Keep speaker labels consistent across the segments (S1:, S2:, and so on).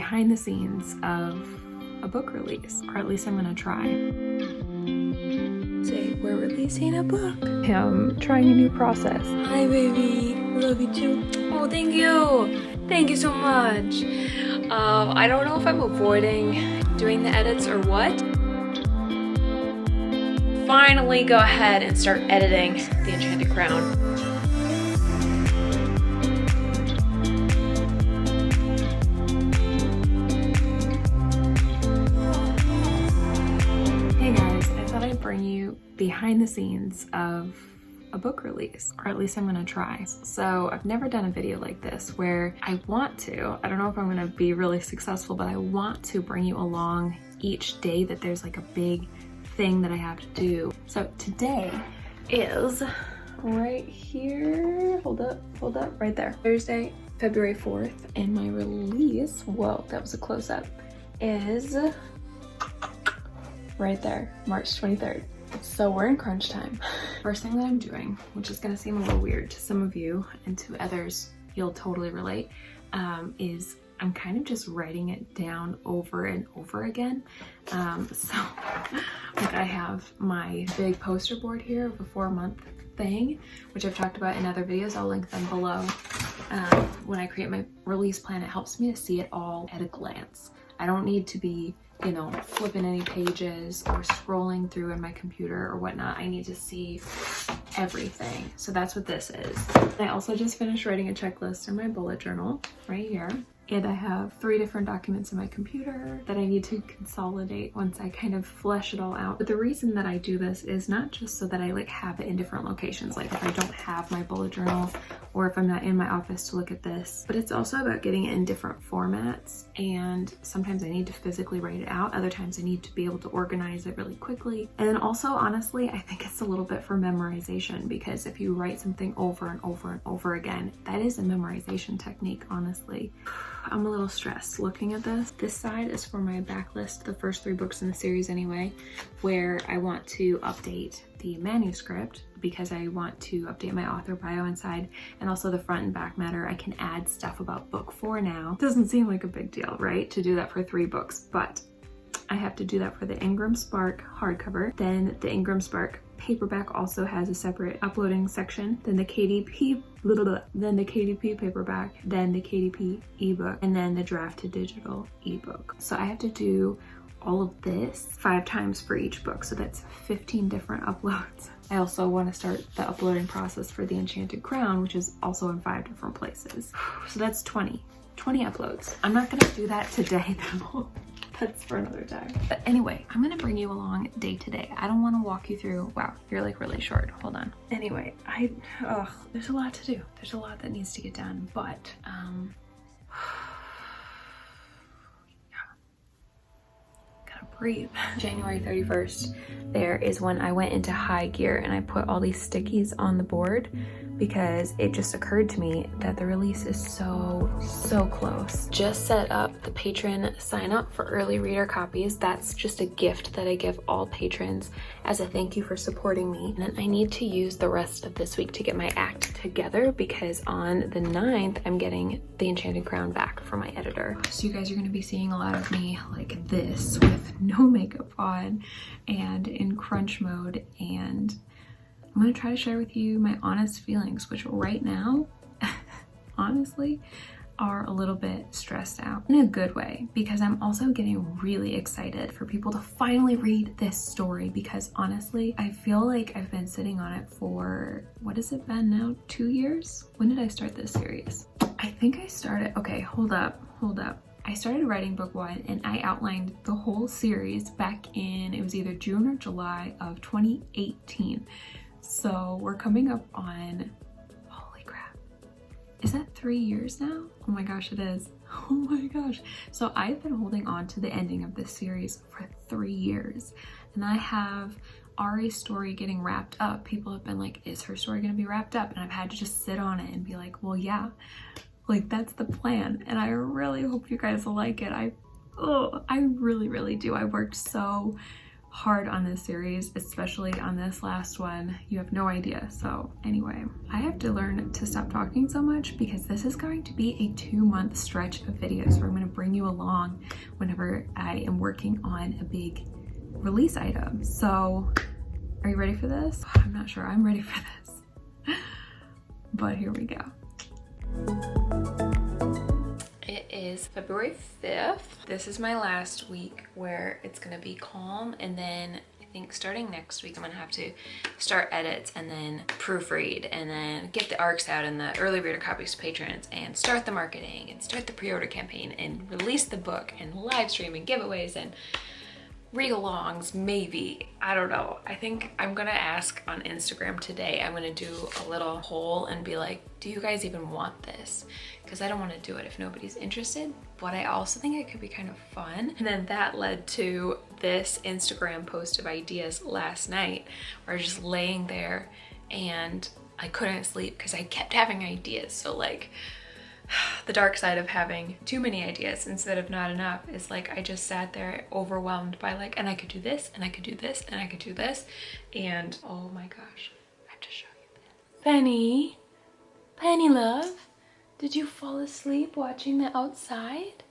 S1: behind the scenes of a book release, or at least I'm gonna try. Say, we're releasing a book. I'm trying a new process. Hi baby, love you too. Oh, thank you. Thank you so much. I don't know if I'm avoiding doing the edits or what. Finally go ahead and start editing the Enchanted Crown. Hey guys, I thought I'd bring you behind the scenes of a book release, or at least I'm gonna try. So I've never done a video like this where I want to, I don't know if I'm gonna be really successful, but I want to bring you along each day that there's like a big thing that I have to do. So today is right here, hold up, right there. Thursday, February 4th, and my release, whoa, that was a close-up, is right there, March 23rd. So we're in crunch time. First thing that I'm doing, which is gonna seem a little weird to some of you and to others, you'll totally relate, is I'm kind of just writing it down over and over again. So like I have my big poster board here of a 4-month thing, which I've talked about in other videos. I'll link them below. When I create my release plan, it helps me to see it all at a glance. I don't need to be, you know, flipping any pages or scrolling through in my computer or whatnot. I need to see everything. So that's what this is. I also just finished writing a checklist in my bullet journal right here. And I have 3 different documents in my computer that I need to consolidate once I kind of flesh it all out. But the reason that I do this is not just so that I like have it in different locations, like if I don't have my bullet journal or if I'm not in my office to look at this, but it's also about getting it in different formats. And sometimes I need to physically write it out. Other times I need to be able to organize it really quickly. And then also, honestly, I think it's a little bit for memorization, because if you write something over and over and over again, that is a memorization technique, honestly. I'm a little stressed looking at this. This side is for my backlist, the first 3 books in the series anyway, where I want to update the manuscript because I want to update my author bio inside, and also the front and back matter. I can add stuff about book 4 now. Doesn't seem like a big deal, right? To do that for 3 books, but I have to do that for the Ingram Spark hardcover. Then the Ingram Spark paperback also has a separate uploading section. Then the KDP, then the KDP paperback, then the KDP ebook, and then the draft to digital ebook. So I have to do all of this 5 times for each book. So that's 15 different uploads. I also want to start the uploading process for the Enchanted Crown, which is also in 5 different places. So that's 20 uploads. I'm not gonna do that today though. That's for another time. But anyway, I'm gonna bring you along day to day. I don't want to walk you through, wow, you're like really short, hold on. Anyway, there's a lot to do. There's a lot that needs to get done, but gotta breathe. January 31st, there is when I went into high gear and I put all these stickies on the board because it just occurred to me that the release is so close. Just set up the patron sign up for early reader copies. That's just a gift that I give all patrons as a thank you for supporting me. And then I need to use the rest of this week to get my act together, because on the 9th, I'm getting the Enchanted Crown back from my editor. So you guys are gonna be seeing a lot of me like this with no makeup on and in crunch mode, and I'm gonna try to share with you my honest feelings, which right now, honestly, are a little bit stressed out in a good way, because I'm also getting really excited for people to finally read this story, because honestly, I feel like I've been sitting on it for, what has it been now? 2 years? When did I start this series? I think I started, okay, hold up. I started writing book 1 and I outlined the whole series back in, it was either June or July of 2018. So we're coming up on, holy crap, is that 3 years now? Oh my gosh, it is. Oh my gosh. So I've been holding on to the ending of this series for 3 years, and I have Ari's story getting wrapped up. People have been like, is her story gonna be wrapped up? And I've had to just sit on it and be like, well, yeah, like that's the plan. And I really hope you guys will like it. I really do. I worked so hard on this series, especially on this last one. You have no idea. So anyway, I have to learn to stop talking so much because this is going to be a 2-month stretch of videos where I'm going to bring you along whenever I am working on a big release item. So are you ready for this? I'm not sure I'm ready for this, but here we go. It is February 5th. This is my last week where it's gonna be calm, and then I think starting next week I'm gonna have to start edits and then proofread and then get the ARCs out and the early reader copies to patrons and start the marketing and start the pre-order campaign and release the book and live stream and giveaways and read-alongs, maybe. I don't know. I think I'm gonna ask on Instagram today. I'm gonna do a little poll and be like, do you guys even want this? Because I don't want to do it if nobody's interested, but I also think it could be kind of fun. And then that led to this Instagram post of ideas last night where I was just laying there and I couldn't sleep because I kept having ideas. So like, the dark side of having too many ideas instead of not enough is like I just sat there overwhelmed by like, and I could do this, and I could do this, and I could do this, and oh my gosh, I have to show you this. Penny, Penny love, did you fall asleep watching the outside?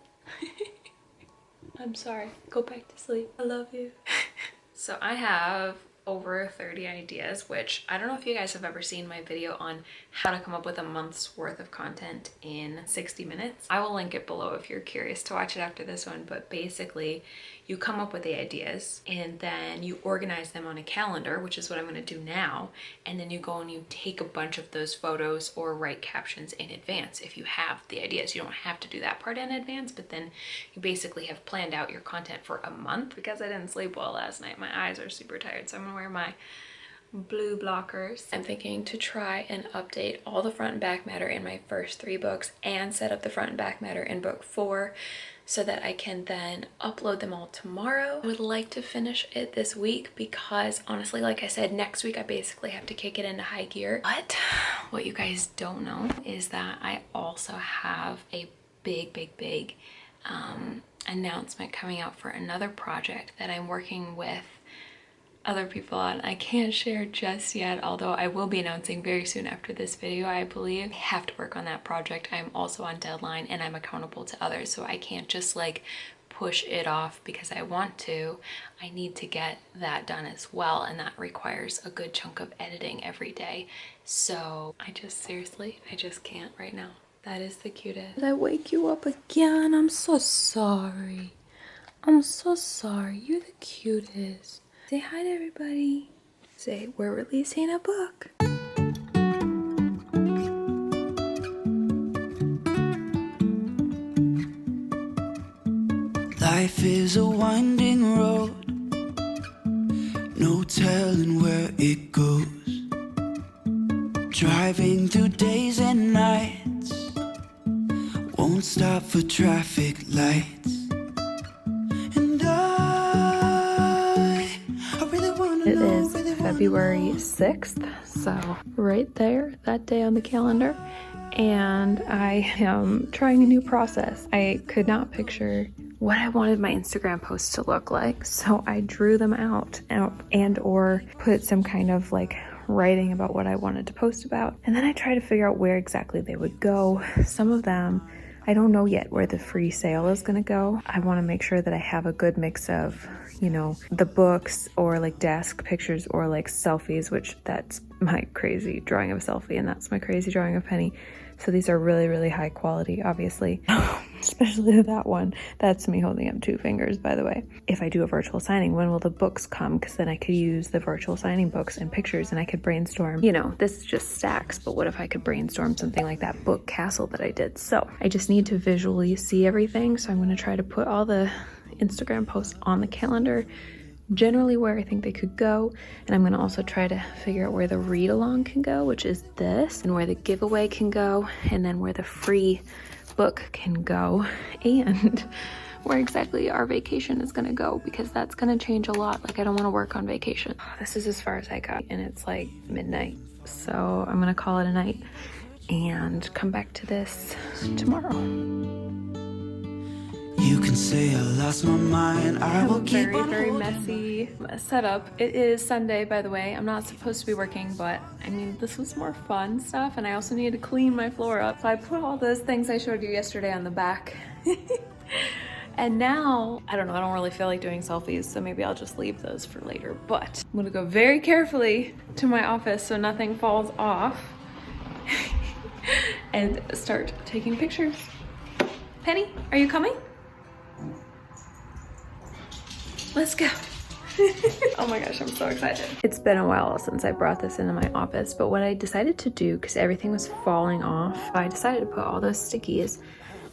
S1: I'm sorry, go back to sleep, I love you. So I have over 30 ideas, which I don't know if you guys have ever seen my video on how to come up with a month's worth of content in 60 minutes. I will link it below if you're curious to watch it after this one, but basically you come up with the ideas and then you organize them on a calendar, which is what I'm going to do now, and then you go and you take a bunch of those photos or write captions in advance if you have the ideas. You don't have to do that part in advance, but then you basically have planned out your content for a month. Because I didn't sleep well last night, my eyes are super tired, so I'm gonna wear my blue blockers. I'm thinking to try and update all the front and back matter in my first 3 books and set up the front and back matter in book 4 so that I can then upload them all tomorrow. I would like to finish it this week because honestly, like I said, next week I basically have to kick it into high gear. But what you guys don't know is that I also have a big announcement coming out for another project that I'm working with other people on. I can't share just yet, although I will be announcing very soon after this video, I believe. I have to work on that project. I'm also on deadline and I'm accountable to others, so I can't just like push it off because I want to. I need to get that done as well, and that requires a good chunk of editing every day. So I just can't right now. That is the cutest. Did I wake you up again? I'm so sorry. I'm so sorry. You're the cutest. Say hi to everybody. Say, we're releasing a book.
S2: Life is a winding road, no telling where it goes. Driving through days and nights, won't stop for traffic lights.
S1: It is February 6th, so right there, that day on the calendar, and I am trying a new process. I could not picture what I wanted my Instagram posts to look like, so I drew them out and or put some kind of like writing about what I wanted to post about, and then I tried to figure out where exactly they would go. Some of them, I don't know yet where the free sale is gonna go. I want to make sure that I have a good mix of, you know, the books or like desk pictures or like selfies, which that's my crazy drawing of a selfie and that's my crazy drawing of Penny. So these are really high quality, obviously, especially that one. That's me holding up 2 fingers, by the way. If I do a virtual signing, when will the books come? Because then I could use the virtual signing books and pictures and I could brainstorm, you know, this is just stacks, but what if I could brainstorm something like that book castle that I did? So I just need to visually see everything. So I'm going to try to put all the Instagram posts on the calendar, generally where I think they could go, and I'm going to also try to figure out where the read along can go, which is this, and where the giveaway can go, and then where the free book can go, and where exactly our vacation is going to go, because that's going to change a lot. Like, I don't want to work on vacation. This is as far as I got, and it's like midnight, so I'm going to call it a night and come back to this tomorrow.
S2: You can say I lost my mind. I will keep on
S1: very
S2: holding
S1: messy setup. It is Sunday, by the way. I'm not supposed to be working, but I mean, this was more fun stuff, and I also need to clean my floor up. So I put all those things I showed you yesterday on the back. And now, I don't know, I don't really feel like doing selfies, so maybe I'll just leave those for later. But I'm gonna go very carefully to my office so nothing falls off and start taking pictures. Penny, are you coming? Let's go. Oh my gosh, I'm so excited. It's been a while since I brought this into my office, but what I decided to do, because everything was falling off, I decided to put all those stickies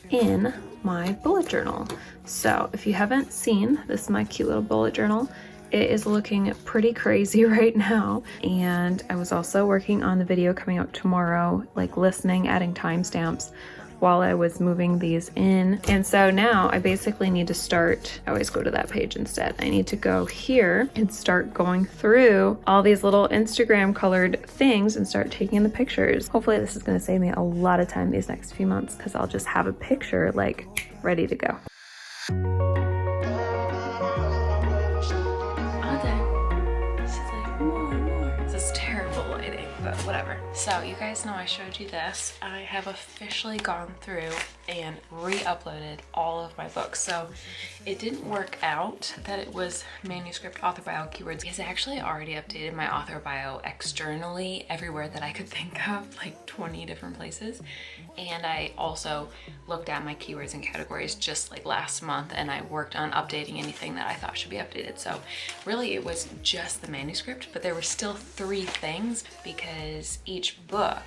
S1: in my bullet journal. So if you haven't seen, this is my cute little bullet journal. It is looking pretty crazy right now. And I was also working on the video coming out tomorrow, like listening, adding timestamps while I was moving these in. And so now I basically need to start, I always go to that page instead. I need to go here and start going through all these little Instagram colored things and start taking the pictures. Hopefully this is gonna save me a lot of time these next few months, because I'll just have a picture like ready to go. But whatever. So you guys know I showed you this. I have officially gone through and re-uploaded all of my books. So it didn't work out that it was manuscript author bio keywords, because I actually already updated my author bio externally everywhere that I could think of, like 20 different places. And I also looked at my keywords and categories just like last month, and I worked on updating anything that I thought should be updated. So really it was just the manuscript, but there were still 3 things, because each book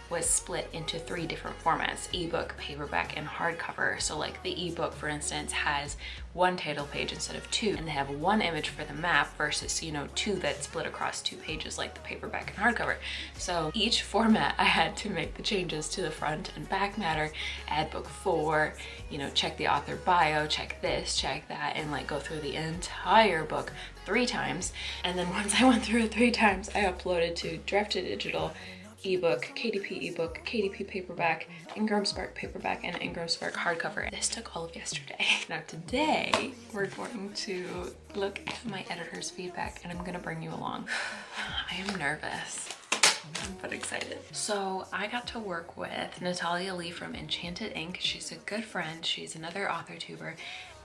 S1: was split into 3 different formats: ebook, paperback, and hardcover. So like the ebook, for instance, has 1 title page instead of 2, and they have 1 image for the map versus, you know, 2 that split across 2 pages like the paperback and hardcover. So each format I had to make the changes to the front and back matter, add book 4, you know, check the author bio, check this, check that, and like go through the entire book 3 times. And then once I went through it 3 times, I uploaded to Draft to Digital, ebook, KDP ebook, KDP paperback, Ingram Spark paperback, and Ingram Spark hardcover. This took all of yesterday. Now today we're going to look at my editor's feedback, and I'm gonna bring you along. I am nervous, but excited. So I got to work with Natalia Lee from Enchanted Inc. She's a good friend. She's another Authortuber,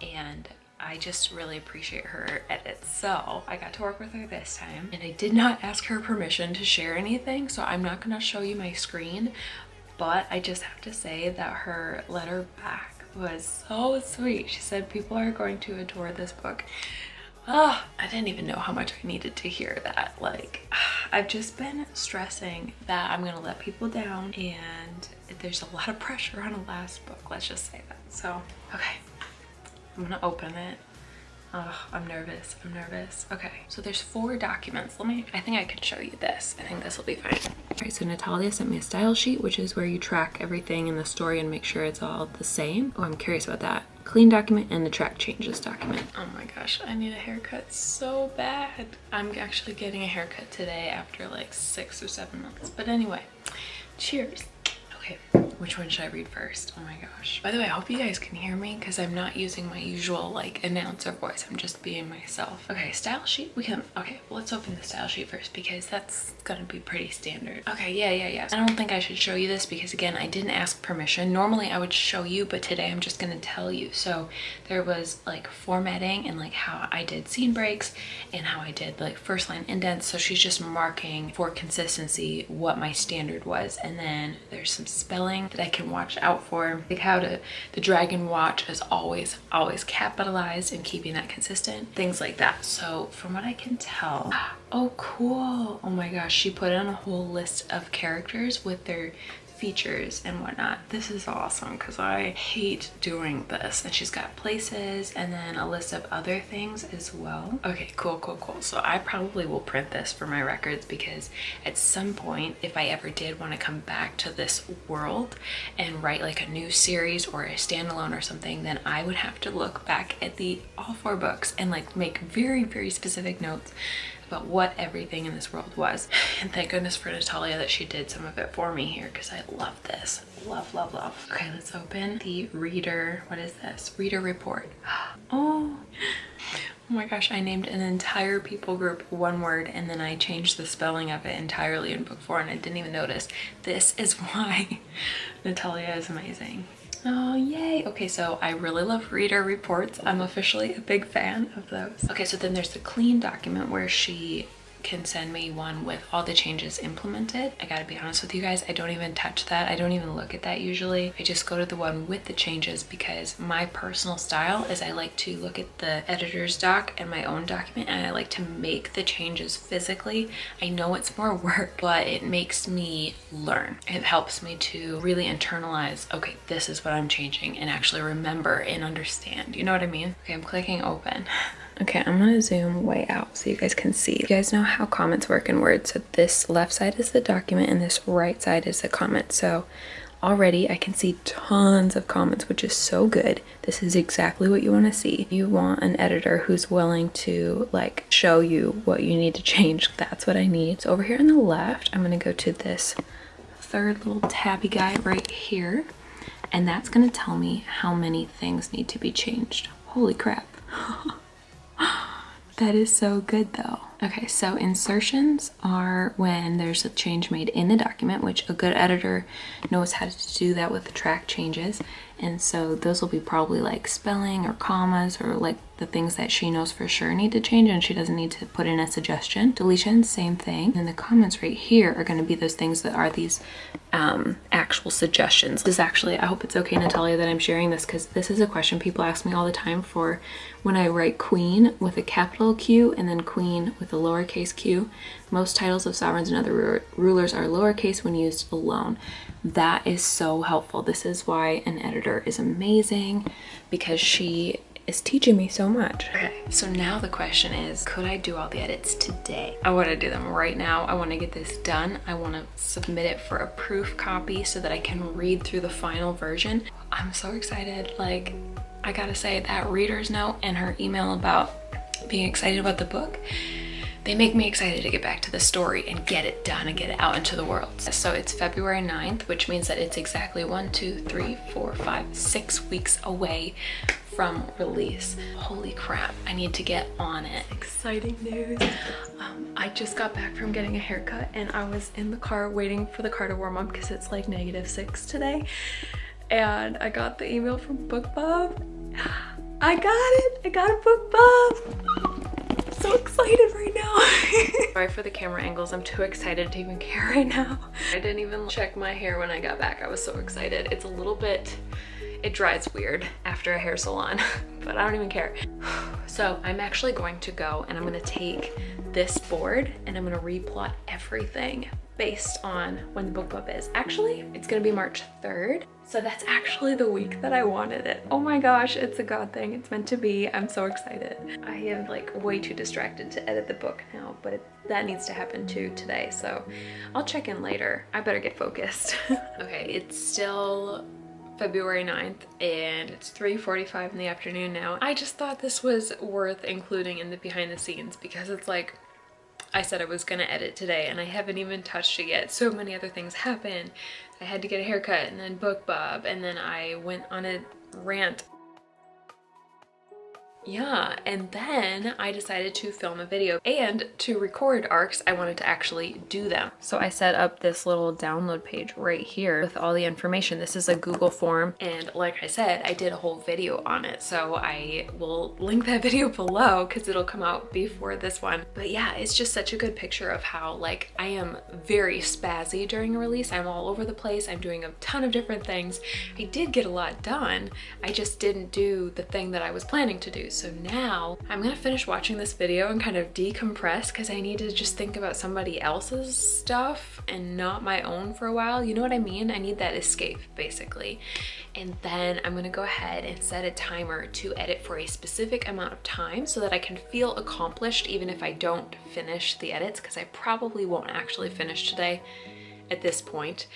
S1: and I just really appreciate her edits. So I got to work with her this time, and I did not ask her permission to share anything, so I'm not gonna show you my screen, but I just have to say that her letter back was so sweet. She said people are going to adore this book. I didn't even know how much I needed to hear that. Like, I've just been stressing that I'm gonna let people down, and there's a lot of pressure on a last book, let's just say that. So, okay. I'm gonna open it. I'm nervous. Okay, so there's 4 documents. I think I can show you this. I think this will be fine. All right, so Natalia sent me a style sheet, which is where you track everything in the story and make sure it's all the same. Oh, I'm curious about that. Clean document and the track changes document. Oh my gosh, I need a haircut so bad. I'm actually getting a haircut today after like 6 or 7 months. But anyway, cheers. Okay, which one should I read first? Oh my gosh. By the way, I hope you guys can hear me, because I'm not using my usual like announcer voice. I'm just being myself. Okay, style sheet. Okay, let's open the style sheet first, because that's gonna be pretty standard. Okay, yeah. I don't think I should show you this, because again, I didn't ask permission. Normally I would show you, but today I'm just gonna tell you. So there was like formatting and like how I did scene breaks and how I did like first line indents. So she's just marking for consistency what my standard was. And then there's some spelling that I can watch out for, like how the dragon watch is always capitalized and keeping that consistent, things like that. So from what I can tell, oh cool, oh my gosh, she put in a whole list of characters with their features and whatnot. This is awesome, because I hate doing this. And she's got places and then a list of other things as well. Okay, cool. So I probably will print this for my records, because at some point, if I ever did want to come back to this world and write like a new series or a standalone or something, then I would have to look back at all 4 books and like make very, very specific notes about what everything in this world was. And thank goodness for Natalia that she did some of it for me here, because I love this. Love, love, love. Okay, let's open the reader. What is this? Reader report. Oh my gosh, I named an entire people group one word and then I changed the spelling of it entirely in book 4 and I didn't even notice. This is why Natalia is amazing. Oh, yay. Okay, so I really love reader reports. I'm officially a big fan of those. Okay, so then there's the clean document where she can send me one with all the changes implemented. I gotta be honest with you guys, I don't even touch that. I don't even look at that usually. I just go to the one with the changes because my personal style is I like to look at the editor's doc and my own document and I like to make the changes physically. I know it's more work, but it makes me learn. It helps me to really internalize, okay, this is what I'm changing, and actually remember and understand. You know what I mean? Okay, I'm clicking open. Okay, I'm gonna zoom way out so you guys can see. You guys know how comments work in Word. So this left side is the document and this right side is the comment. So already I can see tons of comments, which is so good. This is exactly what you want to see. You want an editor who's willing to like show you what you need to change. That's what I need. So over here on the left, I'm gonna go to this third little tabby guy right here. And that's gonna tell me how many things need to be changed. Holy crap. That is so good though. Okay, so insertions are when there's a change made in the document, which a good editor knows how to do that with track changes. And so those will be probably like spelling or commas or like the things that she knows for sure need to change and she doesn't need to put in a suggestion. Deletion, same thing. And the comments right here are going to be those things that are these actual suggestions. This is actually, I hope it's okay, Natalia, that I'm sharing this because this is a question people ask me all the time for when I write queen with a capital Q and then queen with a lowercase q. Most titles of sovereigns and other rulers are lowercase when used alone. That is so helpful. This is why an editor is amazing, because she is teaching me so much. Okay, so now the question is, could I do all the edits today? I want to do them right now. I want to get this done. I want to submit it for a proof copy so that I can read through the final version. I'm so excited. Like, I gotta say, that reader's note and her email about being excited about the book, they make me excited to get back to the story and get it done and get it out into the world. So it's February 9th, which means that it's exactly 6 weeks away from release. Holy crap, I need to get on it. Exciting news. I just got back from getting a haircut and I was in the car waiting for the car to warm up because it's like -6 today. And I got the email from BookBub. I got it, I got a BookBub. So excited right now. Sorry for the camera angles, I'm too excited to even care right now. I didn't even check my hair when I got back. I was so excited. It's a little bit, it dries weird after a hair salon, but I don't even care. So I'm actually going to go and I'm gonna take this board and I'm gonna replot everything based on when the BookBub is. Actually, it's gonna be March 3rd. So that's actually the week that I wanted it. Oh my gosh, it's a God thing. It's meant to be. I'm so excited. I am like way too distracted to edit the book now, but that needs to happen too today. So I'll check in later. I better get focused. Okay, it's still February 9th and it's 3:45 in the afternoon now. I just thought this was worth including in the behind the scenes because it's like, I said I was gonna edit today and I haven't even touched it yet. So many other things happened. I had to get a haircut and then BookBub and then I went on a rant. Yeah, and then I decided to film a video and to record arcs. I wanted to actually do them. So I set up this little download page right here with all the information. This is a Google form. And like I said, I did a whole video on it. So I will link that video below because it'll come out before this one. But yeah, it's just such a good picture of how like I am very spazzy during a release. I'm all over the place. I'm doing a ton of different things. I did get a lot done. I just didn't do the thing that I was planning to do. So now I'm gonna finish watching this video and kind of decompress because I need to just think about somebody else's stuff and not my own for a while. You know what I mean? I need that escape basically. And then I'm gonna go ahead and set a timer to edit for a specific amount of time so that I can feel accomplished even if I don't finish the edits, because I probably won't actually finish today at this point.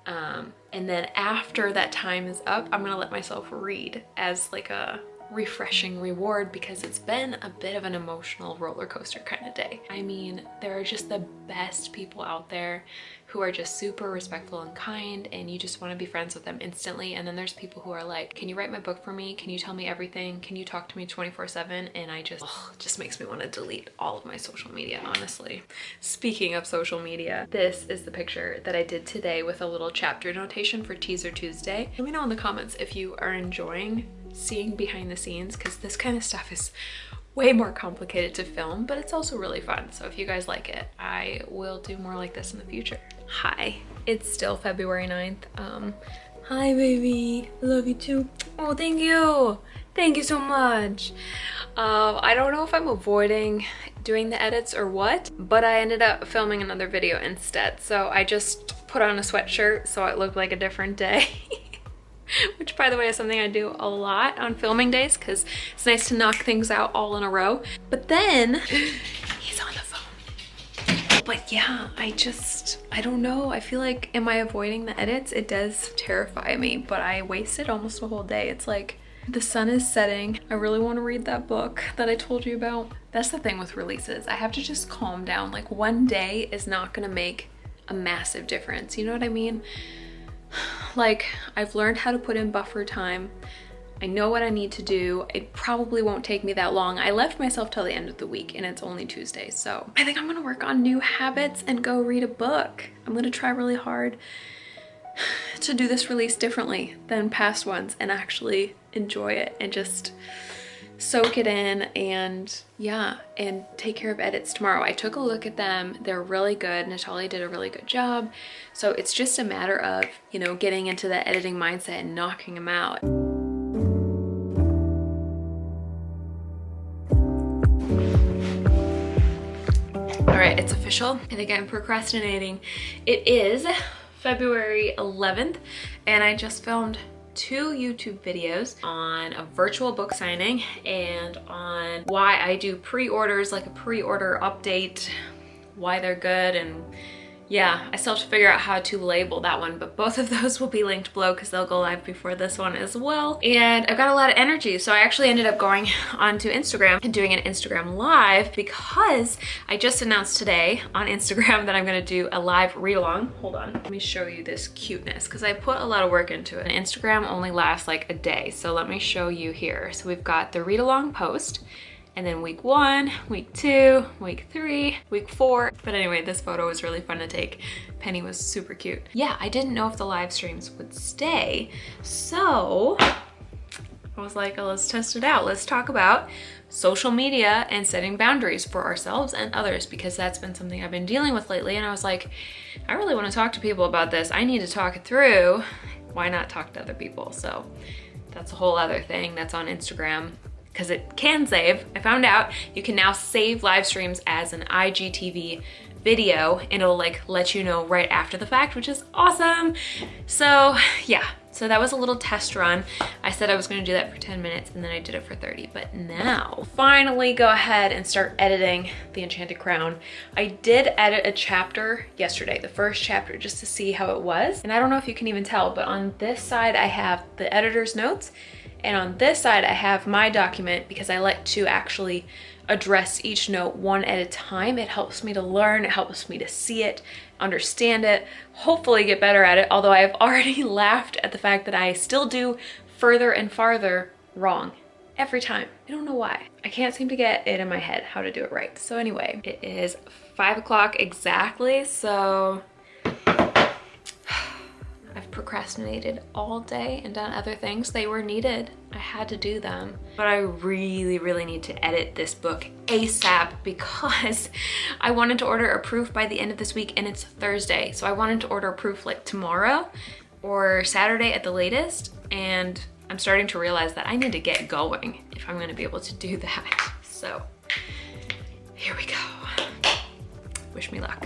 S1: And then after that time is up, I'm gonna let myself read as like a refreshing reward because it's been a bit of an emotional roller coaster kind of day. I mean, there are just the best people out there who are just super respectful and kind, and you just want to be friends with them instantly. And then there's people who are like, can you write my book for me? Can you tell me everything? Can you talk to me 24/7? And it just makes me want to delete all of my social media, honestly. Speaking of social media, this is the picture that I did today with a little chapter notation for Teaser Tuesday. Let me know in the comments if you are enjoying seeing behind the scenes, because this kind of stuff is way more complicated to film, but it's also really fun. So if you guys like it, I will do more like this in the future. Hi, it's still February 9th. Hi baby, I love you too. Oh, thank you. Thank you so much. I don't know if I'm avoiding doing the edits or what, but I ended up filming another video instead. So I just put on a sweatshirt so it looked like a different day. Which, by the way, is something I do a lot on filming days because it's nice to knock things out all in a row. But then he's on the phone. But yeah, I don't know. I feel like, am I avoiding the edits? It does terrify me, but I wasted almost a whole day. It's like the sun is setting. I really want to read that book that I told you about. That's the thing with releases. I have to just calm down. Like, one day is not going to make a massive difference. You know what I mean? Like, I've learned how to put in buffer time. I know what I need to do. It probably won't take me that long. I left myself till the end of the week and it's only Tuesday. So I think I'm gonna work on new habits and go read a book. I'm gonna try really hard to do this release differently than past ones and actually enjoy it and just soak it in, and yeah, and take care of edits tomorrow. I took a look at them. They're really good. Natalia did a really good job. So it's just a matter of, you know, getting into the editing mindset and knocking them out. All right, it's official. I think I'm procrastinating. It is February 11th and I just filmed 2 YouTube videos on a virtual book signing and on why I do pre-orders, like a pre-order update, why they're good, and yeah, I still have to figure out how to label that one, but both of those will be linked below because they'll go live before this one as well. And I've got a lot of energy, so I actually ended up going onto Instagram and doing an Instagram live because I just announced today on Instagram that I'm gonna do a live read-along. Hold on, let me show you this cuteness because I put a lot of work into it. And Instagram only lasts like a day, so let me show you here. So we've got the read-along post, and then week 1, week 2, week 3, week 4. But anyway, this photo was really fun to take. Penny was super cute. Yeah, I didn't know if the live streams would stay. So I was like, oh, let's test it out. Let's talk about social media and setting boundaries for ourselves and others, because that's been something I've been dealing with lately. And I was like, I really want to talk to people about this. I need to talk it through. Why not talk to other people? So that's a whole other thing that's on Instagram, because it can save. I found out you can now save live streams as an IGTV video and it'll like let you know right after the fact, which is awesome. So yeah, so that was a little test run. I said I was gonna do that for 10 minutes and then I did it for 30, but now finally go ahead and start editing the Enchanted Crown. I did edit a chapter yesterday, the first chapter, just to see how it was. And I don't know if you can even tell, but on this side I have the editor's notes, and on this side, I have my document because I like to actually address each note one at a time. It helps me to learn, it helps me to see it, understand it, hopefully get better at it. Although I have already laughed at the fact that I still do further and farther wrong every time. I don't know why. I can't seem to get it in my head how to do it right. So anyway, it is 5 o'clock exactly, so I've procrastinated all day and done other things. They were needed. I had to do them. But I really, really need to edit this book ASAP because I wanted to order a proof by the end of this week and it's Thursday. So I wanted to order a proof like tomorrow or Saturday at the latest. And I'm starting to realize that I need to get going if I'm gonna be able to do that. So here we go. Wish me luck.